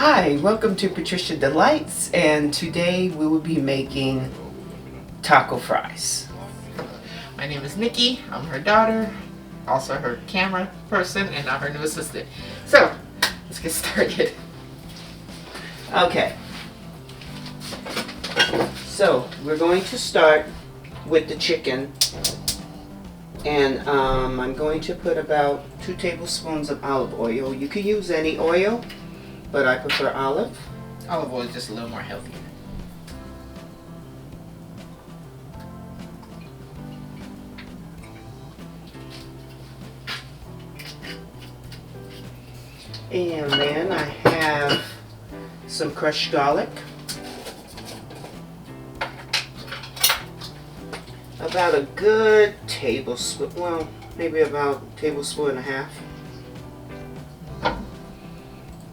Hi, welcome to Patricia Delights, and today we will be making taco fries. My name is Nikki. I'm her daughter, also her camera person, and now her new assistant. So, let's get started. Okay, so we're going to start with the chicken, and I'm going to put about 2 tablespoons of olive oil. You can use any oil, but I prefer olive. Olive oil is just a little more healthier. And then I have some crushed garlic. About a good tablespoon, well, maybe about a tablespoon and a half.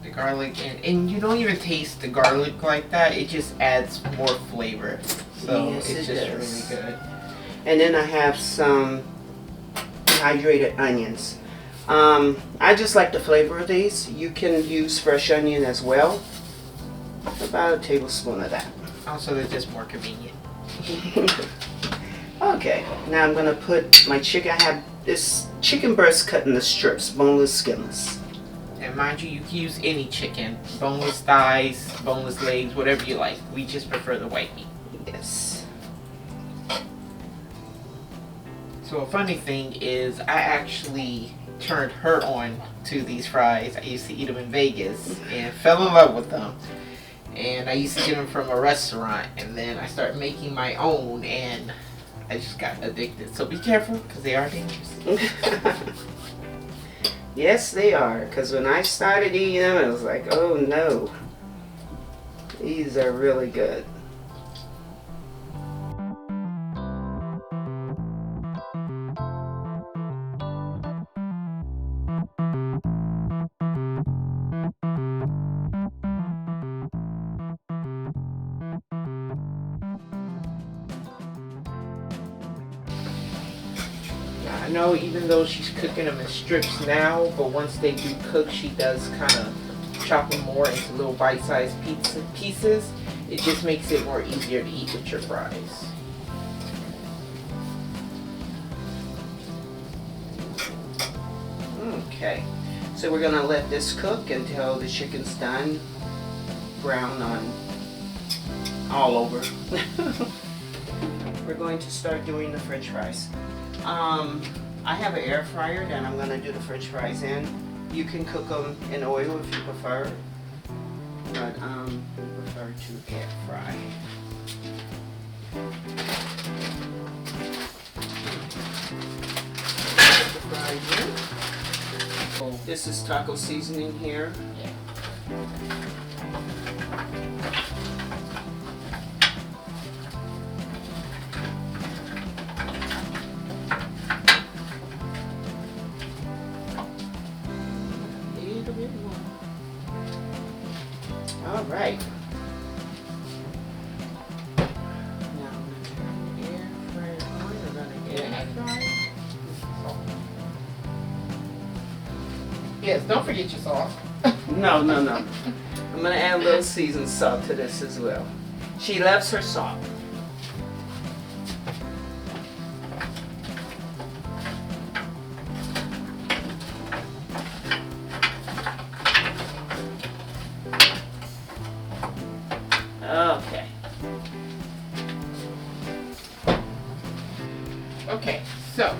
The garlic, and you don't even taste the garlic like that. It just adds more flavor. So Yes, it's it just does. really good. And then I have some dehydrated onions. I just like the flavor of these. You can use fresh onion as well. About a tablespoon of that. Also, they're just more convenient. Okay, now I'm gonna put my chicken. I have this chicken breast cut into strips, boneless, skinless. And mind you, you can use any chicken. Boneless thighs, boneless legs, whatever you like. We just prefer the white meat. Yes. So a funny thing is, I actually turned her on to these fries. I used to eat them in Vegas and fell in love with them. And I used to get them from a restaurant, and then I started making my own, and I just got addicted. So be careful, because they are dangerous. Yes, they are. Because when I started eating them, I was like, oh no. These are really good. I know even though she's cooking them in strips now, but once they do cook, she does kind of chop them more into little bite-sized pieces. It just makes it more easier to eat with your fries. Okay, so we're gonna let this cook until the chicken's done, brown on all over. We're going to start doing the French fries. I have an air fryer that I'm gonna do the French fries in. You can cook them in oil if you prefer, but we prefer to air fry. Put the fries in. This is taco seasoning here. A little bit more. All right. Now I'm gonna turn the air fryer on. We're gonna air fry. Yes, don't forget your sauce. No. I'm gonna add a little seasoned salt to this as well. She loves her salt. Okay. Okay, so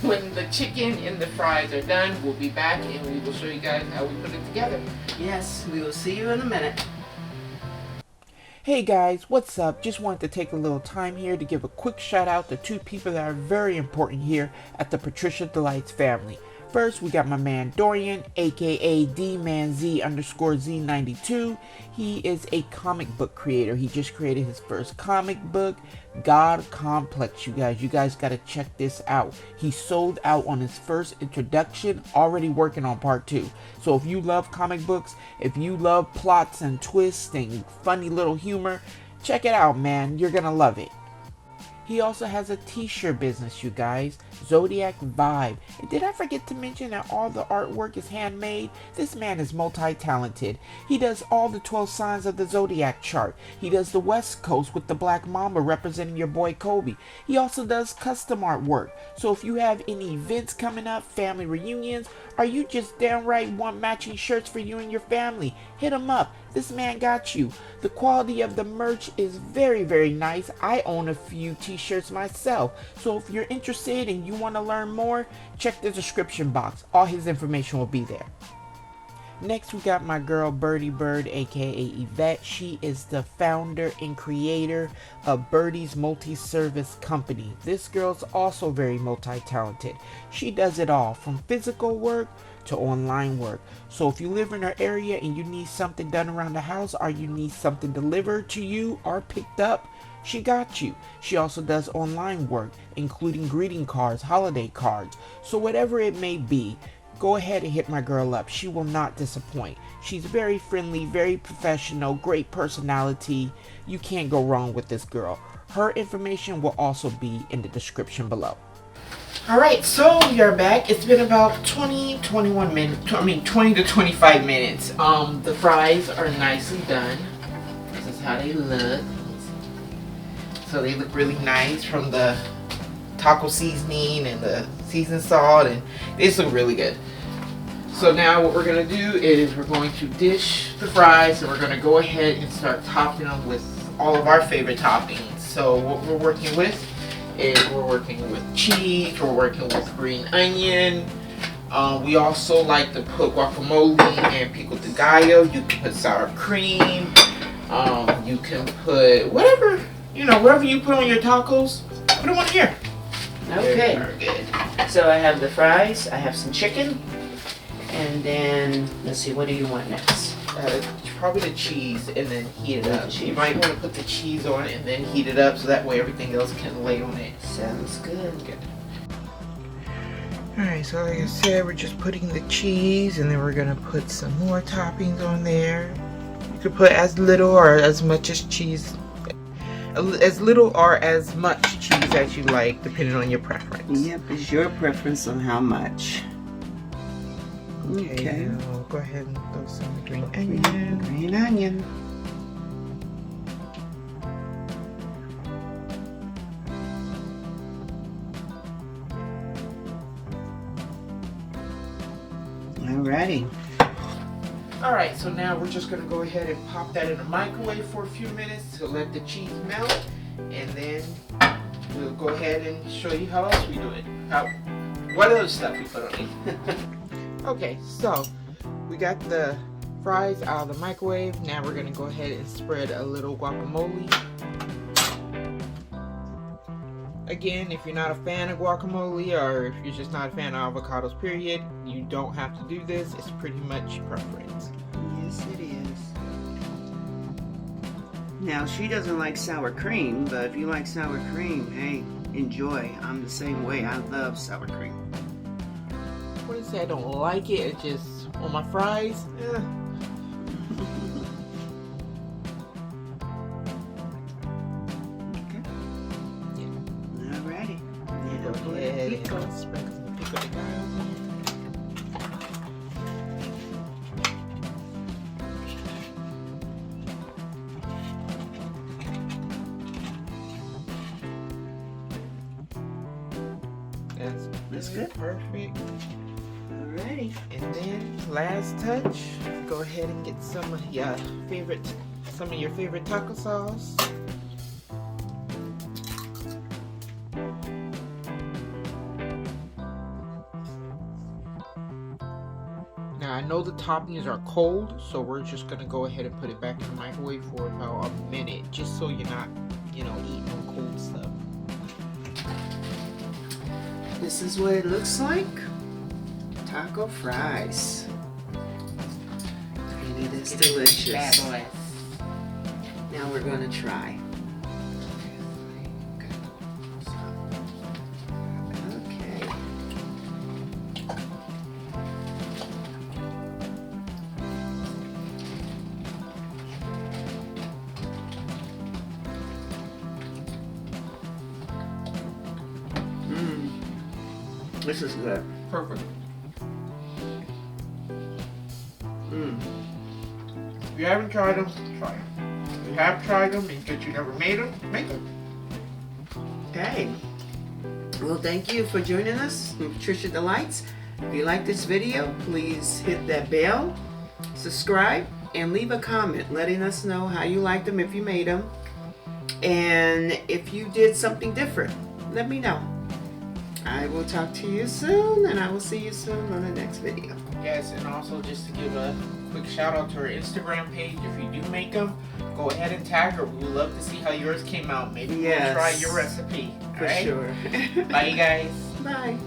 when the chicken and the fries are done, we'll be back and we will show you guys how we put it together. Yes, we will see you in a minute. Hey guys, what's up? Just wanted to take a little time here to give a quick shout out to 2 people that are very important here at the Patricia Delights family. First, we got my man Dorian, aka DManZ_Z92. He is a comic book creator. He just created his first comic book, God Complex. You guys gotta check this out. He sold out on his first introduction, already working on part 2. So if you love comic books, if you love plots and twists and funny little humor, check it out, man. You're gonna love it. He also has a t-shirt business, you guys, Zodiac Vibe. And did I forget to mention that all the artwork is handmade? This man is multi-talented. He does all the 12 signs of the Zodiac chart. He does the West Coast with the Black Mamba representing your boy Kobe. He also does custom artwork. So if you have any events coming up, family reunions, or you just downright want matching shirts for you and your family, hit him up. This man got you. The quality of the merch is very, very nice. I own a few t-shirts myself. So if you're interested and you want to learn more, check the description box. All his information will be there. Next, we got my girl Birdie Bird, aka Yvette. She is the founder and creator of Birdie's Multi-Service Company. This girl's also very multi-talented. She does it all, from physical work to online work. So if you live in her area and you need something done around the house, or you need something delivered to you or picked up, she got you. She also does online work, including greeting cards, holiday cards. So whatever it may be, go ahead and hit my girl up. She will not disappoint. She's very friendly, very professional, great personality. You can't go wrong with this girl. Her information will also be in the description below. Alright, so we are back. It's been about 20 to 25 minutes. The fries are nicely done. This is how they look. So they look really nice from the taco seasoning and the seasoned salt, and they just look really good. So now what we're going to do is we're going to dish the fries, and we're going to go ahead and start topping them with all of our favorite toppings. So what we're working with is we're working with cheese, we're working with green onion. We also like to put guacamole and pico de gallo. You can put sour cream. You can put whatever, whatever you put on your tacos, put them on here. Okay. Very good. So I have the fries, I have some chicken, and then, let's see, what do you want next? Probably the cheese, and then heat it up. cheese. You might want to put the cheese on and then heat it up so that way everything else can lay on it. Sounds good. Alright, so like I said, we're just putting the cheese, and then we're going to put some more toppings on there. You could put as little or as much as cheese, as little or as much cheese as you like, depending on your preference. Yep, it's your preference on how much. Okay. Now go ahead and throw some green onion. Green onion. Alrighty. Alright, so now we're just going to go ahead and pop that in the microwave for a few minutes to let the cheese melt, and then we'll go ahead and show you how else we do it. What other stuff we put on it. Okay, so we got the fries out of the microwave. Now we're going to go ahead and spread a little guacamole. Again, if you're not a fan of guacamole, or if you're just not a fan of avocados, period, you don't have to do this. It's pretty much preference. Yes, it is. Now, she doesn't like sour cream, but if you like sour cream, hey, enjoy. I'm the same way. I love sour cream. I wouldn't say I don't like it. It's just on my fries. Alrighty. Go ahead and sprinkle some pico de gallo on there. That's good. Perfect. Alrighty. And then last touch, go ahead and get some of your favorite taco sauce. Now I know the toppings are cold, so we're just gonna go ahead and put it back in the microwave for about a minute, just so you're not, eating on cold stuff. This is what it looks like. Taco fries. And it is delicious. Now we're going to try. Okay. This is good. Perfect. Mm. If you haven't tried them, try them. If you have tried them and you never made them, make them. Okay. Well, thank you for joining us on Patricia Delights. If you like this video, please hit that bell, subscribe, and leave a comment letting us know how you liked them if you made them. And if you did something different, let me know. I will talk to you soon, and I will see you soon on the next video. Yes, and also just to give a quick shout out to our Instagram page. If you do make them, go ahead and tag her. We would love to see how yours came out. Maybe we'll try your recipe. For sure. Bye, you guys. Bye.